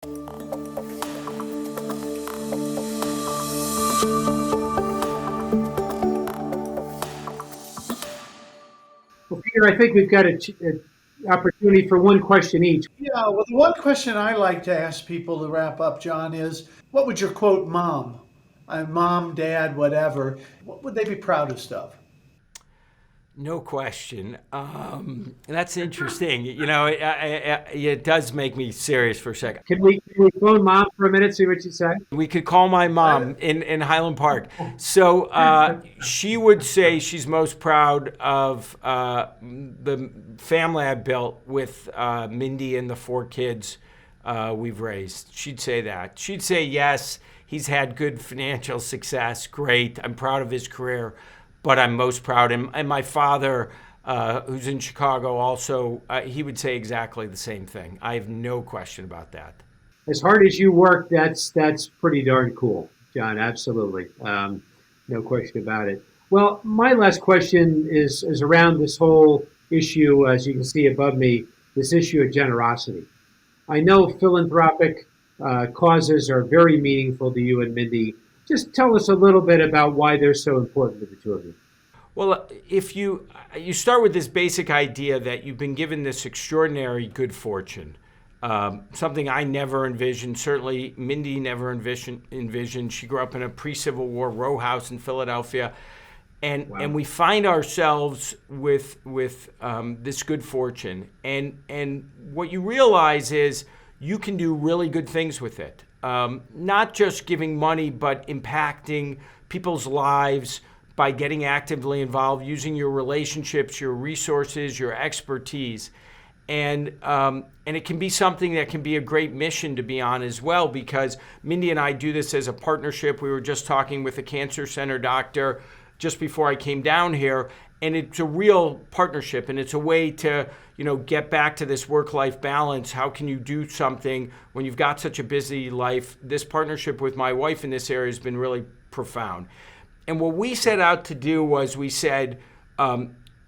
Well, Peter, I think we've got an opportunity for one question each. Yeah, well, the one question I like to ask people to wrap up, John, is what would your quote mom, mom, dad, whatever, what would they be proudest of? No question. That's interesting. It does make me serious for a second. Can we phone mom for a minute, see what she said? We could call my mom in Highland Park. So she would say she's most proud of the family I built with Mindy and the 4 kids we've raised. She'd say that. She'd say, yes, he's had good financial success. Great. I'm proud of his career. But I'm most proud. And my father, who's in Chicago also, he would say exactly the same thing. I have no question about that. As hard as you work, that's pretty darn cool, John. Absolutely. No question about it. Well, my last question is around this whole issue, as you can see above me, this issue of generosity. I know philanthropic causes are very meaningful to you and Mindy. Just tell us a little bit about why they're so important to the two of you. Well, if you start with this basic idea that you've been given this extraordinary good fortune, something I never envisioned, certainly Mindy never envisioned. She grew up in a pre-Civil War row house in Philadelphia. And Wow. and we find ourselves with this good fortune. And what you realize is you can do really good things with it. Not just giving money, but impacting people's lives by getting actively involved, using your relationships, your resources, your expertise. And it can be something that can be a great mission to be on as well, because Mindy and I do this as a partnership. We were just talking with a cancer center doctor just before I came down here, and it's a real partnership, and it's a way to, get back to this work-life balance. How can you do something when you've got such a busy life? This partnership with my wife in this area has been really profound. And what we set out to do was we said,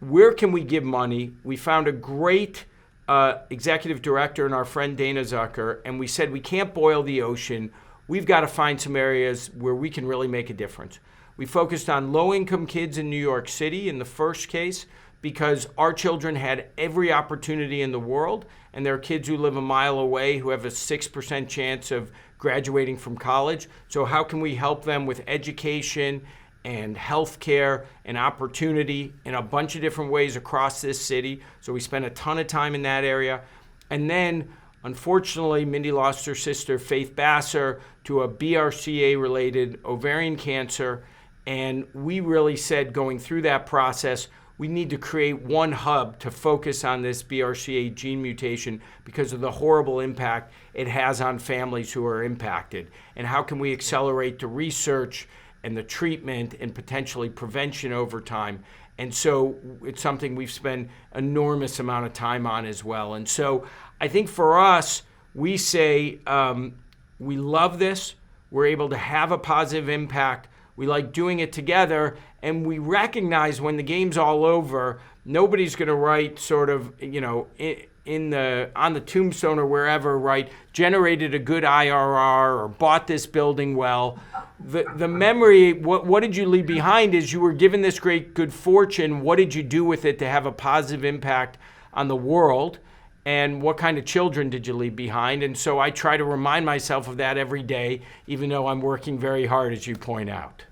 where can we give money? We found a great executive director in our friend Dana Zucker, and we said we can't boil the ocean. We've got to find some areas where we can really make a difference. We focused on low-income kids in New York City in the first case because our children had every opportunity in the world, and there are kids who live a mile away who have a 6% chance of graduating from college. So how can we help them with education and healthcare and opportunity in a bunch of different ways across this city? So we spent a ton of time in that area. And then, unfortunately, Mindy lost her sister, Faith Basser, to a BRCA-related ovarian cancer. And we really said, going through that process, we need to create one hub to focus on this BRCA gene mutation because of the horrible impact it has on families who are impacted. And how can we accelerate the research and the treatment and potentially prevention over time? And so it's something we've spent enormous amount of time on as well. And so I think for us, we say we love this. We're able to have a positive impact. We like doing it together, and we recognize when the game's all over, nobody's going to write sort of, on the tombstone or wherever, right, generated a good IRR or bought this building well. The memory, what did you leave behind is you were given this great good fortune. What did you do with it to have a positive impact on the world? And what kind of children did you leave behind? And so I try to remind myself of that every day, even though I'm working very hard, as you point out.